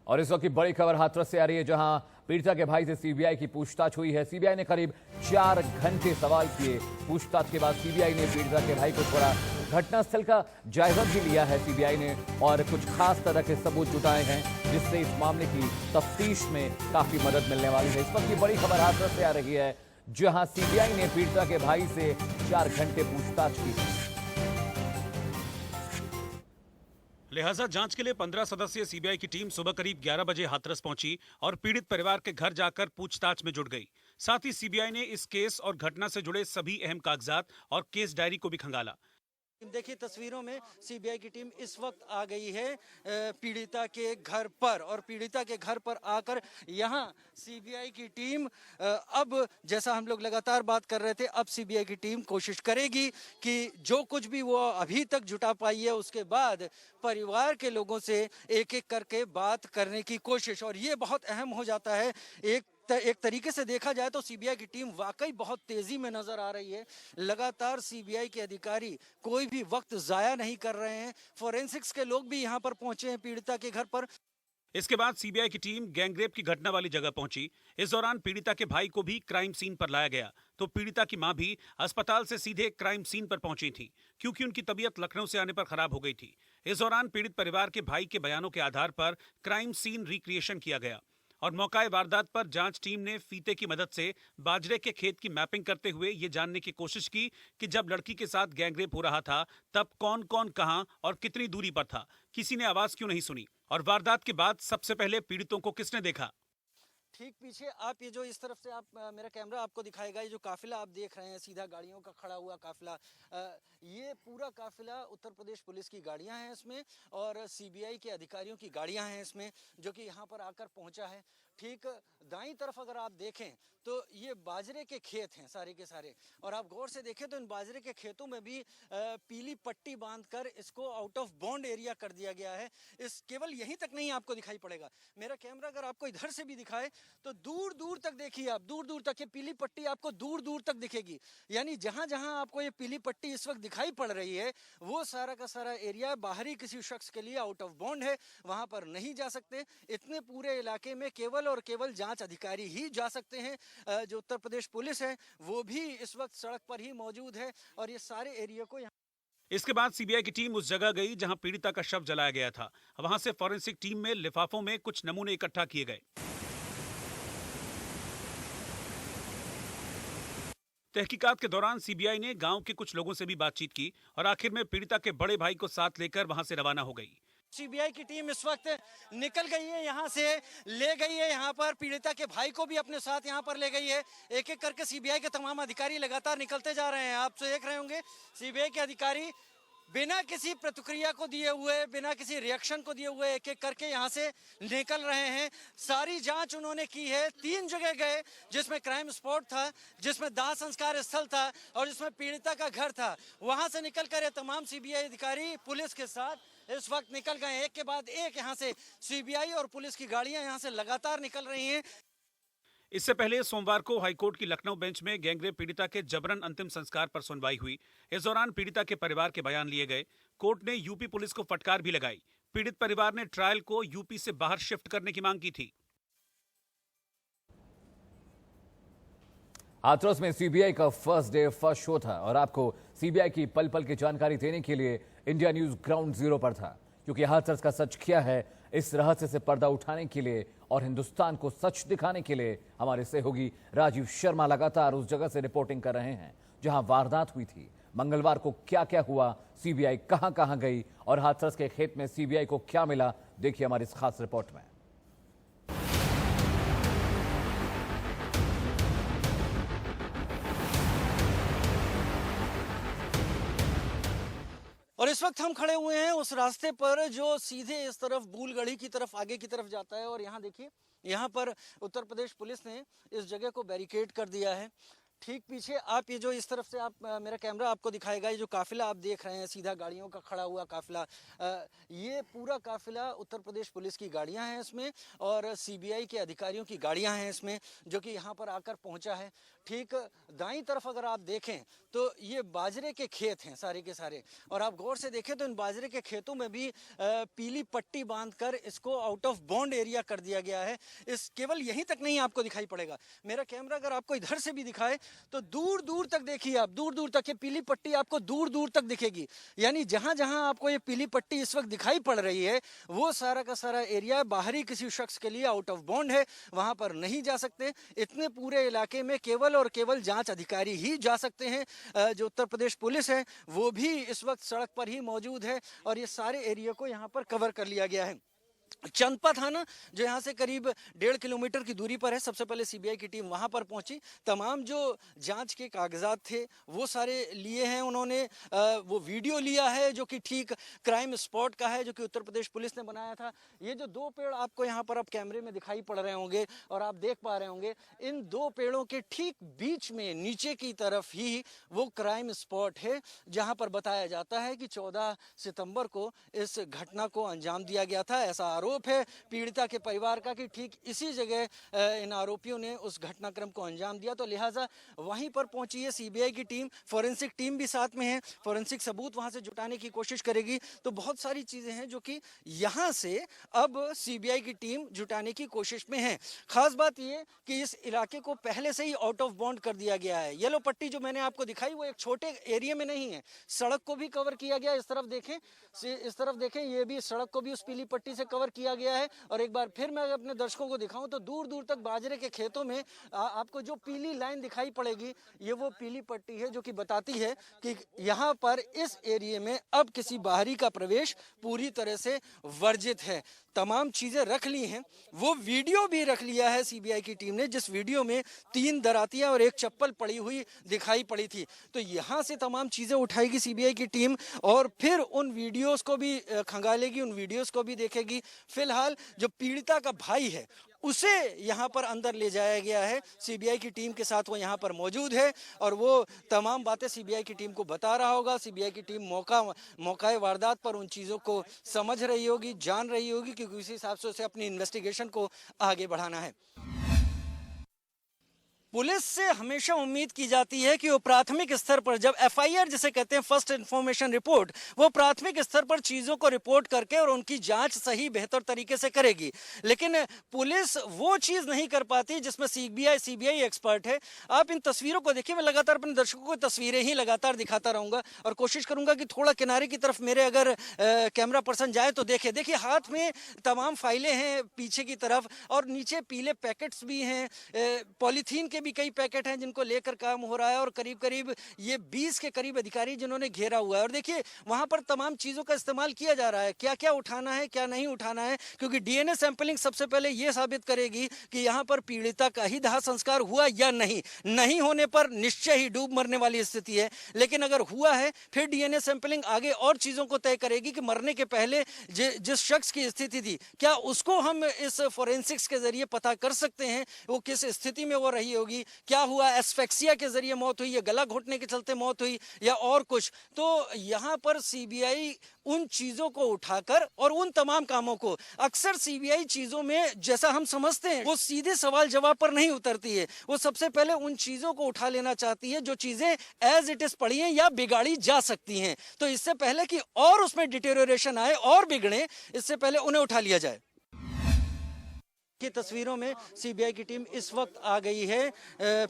और इस वक्त की बड़ी खबर हाथरस से आ रही है, जहां पीड़िता के भाई से सीबीआई की पूछताछ हुई है। सीबीआई ने करीब 4 घंटे सवाल किए। पूछताछ के बाद सीबीआई ने पीड़िता के भाई को छोड़ा। घटनास्थल का जायजा भी लिया है सीबीआई ने और कुछ खास तरह के सबूत जुटाए हैं, जिससे इस मामले की तफ्तीश में काफी मदद मिलने वाली है। इस वक्त की बड़ी खबर हाथरस से आ रही है, जहां सीबीआई ने पीड़िता के भाई से 4 घंटे पूछताछ की। लिहाजा जांच के लिए 15 सदस्यीय सीबीआई की टीम सुबह करीब 11 बजे हाथरस पहुंची और पीड़ित परिवार के घर जाकर पूछताछ में जुट गई। साथ ही सीबीआई ने इस केस और घटना से जुड़े सभी अहम कागजात और केस डायरी को भी खंगाला। देखिए तस्वीरों में सीबीआई की टीम इस वक्त आ गई है पीड़िता के घर पर, और पीड़िता के घर पर आकर यहां सीबीआई की टीम अब जैसा हम लोग लगातार बात कर रहे थे, अब सीबीआई की टीम कोशिश करेगी कि जो कुछ भी वो अभी तक जुटा पाई है उसके बाद परिवार के लोगों से एक एक करके बात करने की कोशिश। और ये बहुत अहम हो जाता है। एक तरीके से देखा जाए तो सीबीआई की टीम वाकई बहुत तेजी में नजर आ रही है। लगातार सीबीआई के अधिकारी कोई भी वक्त जाया नहीं कर रहे हैं। फोरेंसिक्स के लोग भी यहां पर पहुंचे हैं पीड़िता के घर पर। इसके बाद सीबीआई की टीम गैंगरेप की घटना वाली जगह पहुंची। इस दौरान पीड़िता के भाई को भी क्राइम सीन पर लाया गया, तो पीड़िता की मां भी अस्पताल से सीधे क्राइम सीन पर पहुंची थी, क्योंकि उनकी तबीयत लखनऊ से आने पर खराब हो गई थी। इस दौरान पीड़ित परिवार के भाई के बयानों के आधार पर क्राइम सीन रिक्रिएशन किया गया और मौकाए वारदात पर जांच टीम ने फीते की मदद से बाजरे के खेत की मैपिंग करते हुए ये जानने की कोशिश की कि जब लड़की के साथ गैंगरेप हो रहा था तब कौन कौन कहां और कितनी दूरी पर था, किसी ने आवाज क्यों नहीं सुनी और वारदात के बाद सबसे पहले पीड़ितों को किसने देखा। ठीक पीछे आप ये जो इस तरफ से आप मेरा कैमरा आपको दिखाएगा, ये जो काफिला आप देख रहे हैं सीधा गाड़ियों का खड़ा हुआ काफिला, ये पूरा काफिला उत्तर प्रदेश पुलिस की गाड़ियां हैं इसमें और सीबीआई के अधिकारियों की गाड़ियां हैं इसमें, जो कि यहाँ पर आकर पहुंचा है। ठीक दाईं तरफ अगर आप देखें तो ये बाजरे के खेत हैं सारे के सारे, और आप गौर से देखें तो इन बाजरे के खेतों में भी पीली पट्टी बांधकर इसको आउट ऑफ बॉन्ड एरिया कर दिया गया है। इस केवल यहीं तक नहीं आपको दिखाई पड़ेगा, मेरा कैमरा अगर आपको इधर से भी दिखाए तो दूर दूर तक देखिए आप, दूर दूर तक ये पीली पट्टी आपको दूर दूर तक दिखेगी। यानी जहां जहां आपको ये पीली पट्टी इस वक्त दिखाई पड़ रही है वो सारा का सारा एरिया बाहरी किसी शख्स के लिए आउट ऑफ बॉन्ड है, वहां पर नहीं जा सकते। इतने पूरे इलाके में केवल और केवल जांच अधिकारी ही जा सकते हैं। जो उत्तर प्रदेश पुलिस है वो भी इस वक्त सड़क पर ही मौजूद है और ये सारे एरिया को इसके बाद सीबीआई की टीम उस जगह गई जहां पीड़िता का शव जलाया गया था। वहां से फॉरेंसिक टीम में लिफाफों में कुछ नमूने इकट्ठा किए गए। तहकीकात के दौरान सीबीआई ने गांव के कुछ लोगों से भी बातचीत की और आखिर में पीड़िता के बड़े भाई को साथ लेकर वहां से रवाना हो गई। सीबीआई की टीम इस वक्त निकल गई है, यहाँ से ले गई है, यहाँ पर पीड़िता के भाई को भी अपने साथ यहाँ पर ले गई है। एक एक करके सीबीआई के तमाम अधिकारी लगातार निकलते जा रहे हैं। आप देख रहे होंगे सीबीआई के अधिकारी बिना किसी प्रतिक्रिया को दिए हुए, बिना किसी रिएक्शन को दिए हुए एक एक करके यहाँ से निकल रहे हैं। सारी जांच उन्होंने की है। 3 जगह गए, जिसमें क्राइम स्पॉट था, जिसमें दाह संस्कार स्थल था और जिसमें पीड़िता का घर था। वहां से निकलकर ये तमाम सीबीआई अधिकारी पुलिस के साथ इस वक्त निकल गए। एक के बाद एक यहाँ से सीबीआई और पुलिस की गाड़ियां यहाँ से लगातार निकल रही हैं। इससे पहले सोमवार को हाईकोर्ट की लखनऊ बेंच में गैंगरेप पीड़िता के जबरन अंतिम संस्कार पर सुनवाई हुई। इस दौरान पीड़िता के परिवार के बयान लिए गए। कोर्ट ने यूपी पुलिस को फटकार भी लगाई। पीड़ित परिवार ने ट्रायल को यूपी से बाहर शिफ्ट करने की मांग की थी। हाथरस में सीबीआई का फर्स्ट डे फर्स्ट शो था और आपको सीबीआई की पल पल की जानकारी देने के लिए इंडिया न्यूज ग्राउंड जीरो पर था, क्योंकि हाथरस का सच क्या है, इस रहस्य से पर्दा उठाने के लिए और हिंदुस्तान को सच दिखाने के लिए हमारे सहयोगी राजीव शर्मा लगातार उस जगह से रिपोर्टिंग कर रहे हैं जहां वारदात हुई थी। मंगलवार को क्या क्या हुआ, सीबीआई कहां कहां गई और हाथरस के खेत में सीबीआई को क्या मिला, देखिए हमारी इस खास रिपोर्ट में। और इस वक्त हम खड़े हुए हैं उस रास्ते पर जो सीधे इस तरफ बूलगढ़ी की तरफ आगे की तरफ जाता है, और यहाँ देखिए यहाँ पर उत्तर प्रदेश पुलिस ने इस जगह को बैरिकेड कर दिया है। ठीक पीछे आप ये जो इस तरफ से आप मेरा कैमरा आपको दिखाएगा, ये जो काफिला आप देख रहे हैं सीधा गाड़ियों का खड़ा हुआ काफिला, ये पूरा काफिला उत्तर प्रदेश पुलिस की गाड़ियां हैं इसमें और सीबीआई के अधिकारियों की गाड़ियां हैं इसमें, जो कि यहाँ पर आकर पहुंचा है। ठीक दाईं तरफ अगर आप देखें तो ये बाजरे के खेत हैं सारे के सारे, और आप गौर से देखें तो इन बाजरे के खेतों में भी पीली पट्टी बांधकर इसको आउट ऑफ बाउंड एरिया कर दिया गया है। इस केवल यहीं तक नहीं आपको दिखाई पड़ेगा, मेरा कैमरा अगर आपको इधर से भी दिखाए तो दूर दूर तक देखिए आप, दूर दूर तक ये पीली पट्टी आपको दूर दूर तक दिखेगी। यानी जहां जहां आपको ये पीली पट्टी इस वक्त दिखाई पड़ रही है वो सारा का सारा एरिया बाहरी किसी शख्स के लिए आउट ऑफ बाउंड है, वहां पर नहीं जा सकते। इतने पूरे इलाके में केवल और केवल जांच अधिकारी ही जा सकते हैं। जो उत्तर प्रदेश पुलिस है वो भी इस वक्त सड़क पर ही मौजूद है और ये सारे एरिया को यहाँ पर कवर कर लिया गया है। चंदपा थाना जो यहाँ से करीब 1.5 किलोमीटर की दूरी पर है, सबसे पहले सीबीआई की टीम वहाँ पर पहुँची। तमाम जो जांच के कागजात थे वो सारे लिए हैं उन्होंने। वो वीडियो लिया है जो कि ठीक क्राइम स्पॉट का है, जो कि उत्तर प्रदेश पुलिस ने बनाया था। ये जो 2 पेड़ आपको यहाँ पर अब कैमरे में दिखाई पड़ रहे होंगे और आप देख पा रहे होंगे, इन 2 पेड़ों के ठीक बीच में नीचे की तरफ ही वो क्राइम स्पॉट है जहाँ पर बताया जाता है कि 14 सितंबर को इस घटना को अंजाम दिया गया था। ऐसा आरोप है पीड़िता के परिवार का कि ठीक इसी जगह इन आरोपियों ने उस घटनाक्रम को अंजाम दिया, तो लिहाजा वहीं पर पहुंची है सीबीआई की टीम। फॉरेंसिक टीम भी साथ में है, फॉरेंसिक सबूत वहां से जुटाने की कोशिश करेगी। तो बहुत सारी चीजें हैं जो कि यहां से अब सीबीआई की टीम जुटाने की कोशिश में है। खास बात यह कि इस इलाके को पहले से ही आउट ऑफ बाउंड कर दिया गया है। येलो पट्टी जो मैंने आपको दिखाई वो एक छोटे एरिया में नहीं है, सड़क को भी कवर किया गया। इस तरफ देखें, ये भी सड़क को भी उस पीली पट्टी से कवर किया गया है। और एक बार फिर मैं अपने दर्शकों को दिखाऊं तो दूर दूर तक बाजरे के खेतों में आपको जो पीली लाइन दिखाई पड़ेगी ये वो पीली पट्टी है जो कि बताती है कि यहाँ पर इस एरिया में अब किसी बाहरी का प्रवेश पूरी तरह से वर्जित है। तमाम चीजें रख ली हैं, वो वीडियो भी रख लिया है सीबीआई की टीम ने, जिस वीडियो में 3 दरातियां और एक चप्पल पड़ी हुई दिखाई पड़ी थी। तो यहाँ से तमाम चीजें उठाएगी सीबीआई की टीम और फिर उन वीडियोस को भी खंगालेगी, उन वीडियोस को भी देखेगी। फिलहाल जो पीड़िता का भाई है उसे यहाँ पर अंदर ले जाया गया है, सीबीआई की टीम के साथ वो यहाँ पर मौजूद है और वो तमाम बातें सीबीआई की टीम को बता रहा होगा। सीबीआई की टीम मौका वारदात पर उन चीज़ों को समझ रही होगी, जान रही होगी, क्योंकि उसी हिसाब से उसे अपनी इन्वेस्टिगेशन को आगे बढ़ाना है। पुलिस से हमेशा उम्मीद की जाती है कि वो प्राथमिक स्तर पर, जब एफआईआर जिसे कहते हैं फर्स्ट इन्फॉर्मेशन रिपोर्ट, वो प्राथमिक स्तर पर चीज़ों को रिपोर्ट करके और उनकी जांच सही बेहतर तरीके से करेगी। लेकिन पुलिस वो चीज़ नहीं कर पाती जिसमें सीबीआई एक्सपर्ट है। आप इन तस्वीरों को देखिए, मैं लगातार अपने दर्शकों को तस्वीरें ही लगातार दिखाता रहूँगा और कोशिश करूँगा कि थोड़ा किनारे की तरफ मेरे अगर कैमरा पर्सन जाए तो देखिए हाथ में तमाम फाइलें हैं पीछे की तरफ और नीचे पीले पैकेट्स भी हैं, पॉलीथीन के भी कई पैकेट हैं जिनको लेकर काम हो रहा है और करीब करीब ये 20 के करीब अधिकारी जिन्होंने घेरा हुआ है। और देखिए वहां पर तमाम चीजों का इस्तेमाल किया जा रहा है, क्या क्या उठाना है क्या नहीं उठाना है, क्योंकि डीएनए सैंपलिंग सबसे पहले ये साबित करेगी कि यहाँ पर पीड़िता का ही दाह संस्कार हुआ या नहीं होने पर निश्चय ही डूब मरने वाली स्थिति है। लेकिन अगर हुआ है फिर डीएनए सैंपलिंग आगे और चीजों को तय करेगी कि मरने के पहले जिस शख्स की स्थिति थी क्या उसको हम इस फोरेंसिक्स के जरिए पता कर सकते हैं वो किस स्थिति में वो रही होगी, क्या हुआ, एस्फेक्सिया के जरिए मौत हुई या गला घोटने के चलते मौत हुई या और कुछ। तो यहां पर सीबीआई उन चीजों को उठाकर और उन तमाम कामों को, अक्सर सीबीआई चीजों में जैसा हम समझते हैं वो सीधे सवाल जवाब पर नहीं उतरती है, वो सबसे पहले उन चीजों को उठा लेना चाहती है जो चीजें एज इट इज पड़ी हैं या बिगाड़ी जा सकती हैं। तो इससे पहले कि और उसमें डिटेरियोरेशन आए और बिगड़े, इससे पहले उन्हें उठा लिया जाए। की तस्वीरों में सीबीआई की टीम इस वक्त आ गई है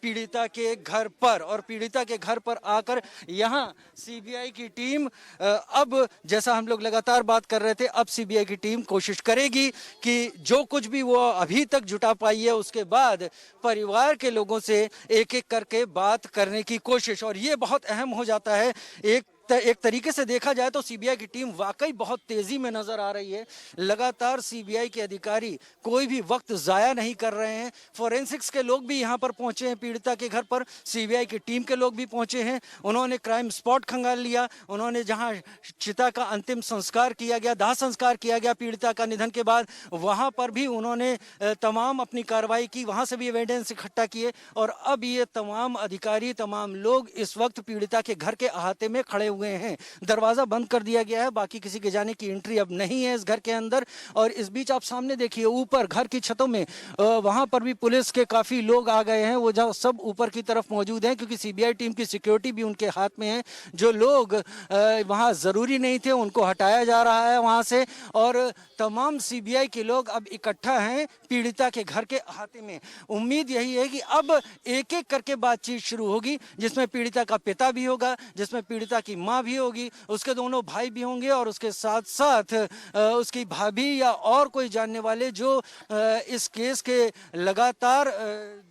पीड़िता के घर पर और पीड़िता के घर पर आकर यहाँ सीबीआई की टीम अब जैसा हम लोग लगातार बात कर रहे थे, अब सीबीआई की टीम कोशिश करेगी कि जो कुछ भी वो अभी तक जुटा पाई है उसके बाद परिवार के लोगों से एक एक करके बात करने की कोशिश। और ये बहुत अहम हो जाता है, एक एक तरीके से देखा जाए तो सीबीआई की टीम वाकई बहुत तेजी में नजर आ रही है। लगातार सीबीआई के अधिकारी कोई भी वक्त जाया नहीं कर रहे हैं। फोरेंसिक्स के लोग भी यहाँ पर पहुंचे हैं पीड़िता के घर पर, सीबीआई की टीम के लोग भी पहुंचे हैं। उन्होंने क्राइम स्पॉट खंगाल लिया, उन्होंने जहां चिता का अंतिम संस्कार किया गया, दाह संस्कार किया गया पीड़िता का निधन के बाद, वहां पर भी उन्होंने तमाम अपनी कार्रवाई की, वहां से भी एविडेंस इकट्ठा किए। और अब ये तमाम अधिकारी, तमाम लोग इस वक्त पीड़िता के घर के अहाते में खड़े हुए हैं। दरवाजा बंद कर दिया गया है, बाकी किसी के जाने की एंट्री अब नहीं है इस घर के अंदर। और इस बीच आप सामने देखिए ऊपर घर की छतों में वहां पर भी पुलिस के काफी लोग आ गए हैं। वो जब सब ऊपर की तरफ मौजूद हैं क्योंकि सीबीआई टीम की सिक्योरिटी भी उनके हाथ में है। जो लोग वहां जरूरी नहीं थे उनको हटाया जा रहा है वहां से, और तमाम सीबीआई के लोग अब इकट्ठा हैं पीड़िता के घर के अहाते में। उम्मीद यही है कि अब एक एक करके बातचीत शुरू होगी, जिसमें पीड़िता का पिता भी होगा, जिसमें पीड़िता की मां भी होगी, उसके दोनों भाई भी होंगे, और उसके साथ साथ उसकी भाभी या और कोई जानने वाले जो इस केस के लगातार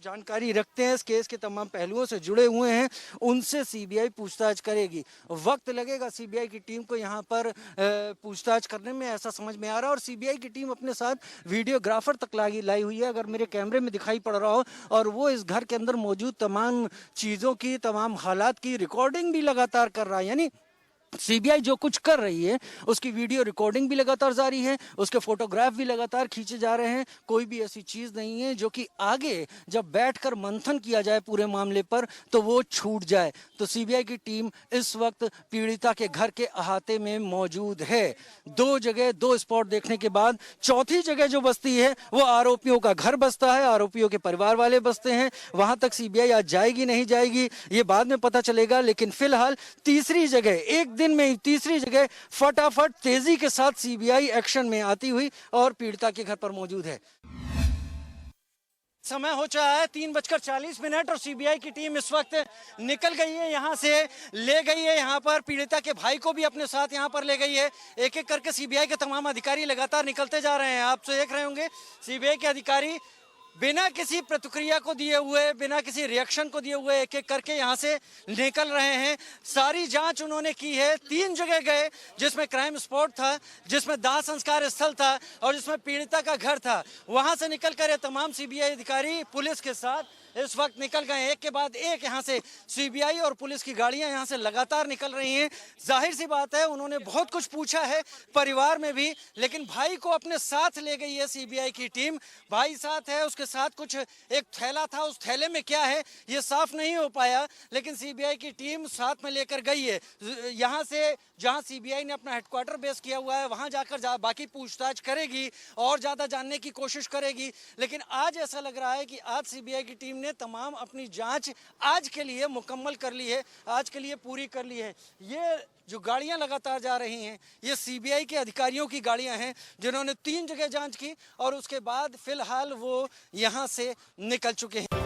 जानकारी रखते हैं, इस केस के तमाम पहलुओं से जुड़े हुए हैं, उनसे सीबीआई पूछताछ करेगी। वक्त लगेगा सीबीआई की टीम को यहाँ पर पूछताछ करने में, ऐसा समझ में आ रहा है। और सीबीआई की टीम अपने साथ वीडियोग्राफर तक लाई हुई है, अगर मेरे कैमरे में दिखाई पड़ रहा हो, और वो इस घर के अंदर मौजूद तमाम चीज़ों की, तमाम हालात की रिकॉर्डिंग भी लगातार कर रहा है। यानी सीबीआई जो कुछ कर रही है उसकी वीडियो रिकॉर्डिंग भी लगातार जारी है, उसके फोटोग्राफ भी लगातार खींचे जा रहे हैं। कोई भी ऐसी चीज नहीं है जो कि आगे जब बैठकर मंथन किया जाए पूरे मामले पर तो वो छूट जाए। तो सीबीआई की टीम इस वक्त पीड़िता के घर के अहाते में मौजूद है। दो जगह, दो स्पॉट देखने के बाद चौथी जगह जो बस्ती है वो आरोपियों का घर बसता है, आरोपियों के परिवार वाले बसते हैं। वहां तक सीबीआई आज जाएगी नहीं जाएगी ये बाद में पता चलेगा, लेकिन फिलहाल तीसरी जगह, एक दिन में तीसरी जगह फटाफट तेजी के साथ सीबीआई एक्शन में आती हुई और पीड़िता के घर पर मौजूद है। समय हो चुका है 3:40 और सीबीआई की टीम इस वक्त निकल गई है, यहाँ से ले गई है, यहाँ पर पीड़िता के भाई को भी अपने साथ यहाँ पर ले गई है। एक एक करके सीबीआई के तमाम अधिकारी लगातार निकलते जा रहे हैं। आप तो देख रहे होंगे सीबीआई के अधिकारी बिना किसी प्रतिक्रिया को दिए हुए, बिना किसी रिएक्शन को दिए हुए एक एक करके यहाँ से निकल रहे हैं। सारी जांच उन्होंने की है। 3 जगह गए जिसमें क्राइम स्पॉट था, जिसमें दाह संस्कार स्थल था और जिसमें पीड़िता का घर था। वहां से निकलकर ये तमाम सीबीआई अधिकारी पुलिस के साथ इस वक्त निकल गए। एक के बाद एक यहाँ से सीबीआई और पुलिस की गाड़ियां यहाँ से लगातार निकल रही हैं। जाहिर सी बात है उन्होंने बहुत कुछ पूछा है परिवार में भी, लेकिन भाई को अपने साथ ले गई है सीबीआई की टीम। भाई साथ है, उसके साथ कुछ एक थैला था, उस थैले में क्या है ये साफ नहीं हो पाया, लेकिन सीबीआई की टीम साथ में लेकर गई है। यहाँ से जहाँ सीबीआई ने अपना हेडक्वार्टर बेस किया हुआ है वहाँ जाकर बाकी पूछताछ करेगी और ज़्यादा जानने की कोशिश करेगी। लेकिन आज ऐसा लग रहा है कि आज सीबीआई की टीम ने तमाम अपनी जांच आज के लिए मुकम्मल कर ली है, आज के लिए पूरी कर ली है। ये जो गाड़ियां लगातार जा रही हैं ये सीबीआई के अधिकारियों की गाड़ियां हैं जिन्होंने 3 जगह जांच की और उसके बाद फिलहाल वो यहां से निकल चुके हैं।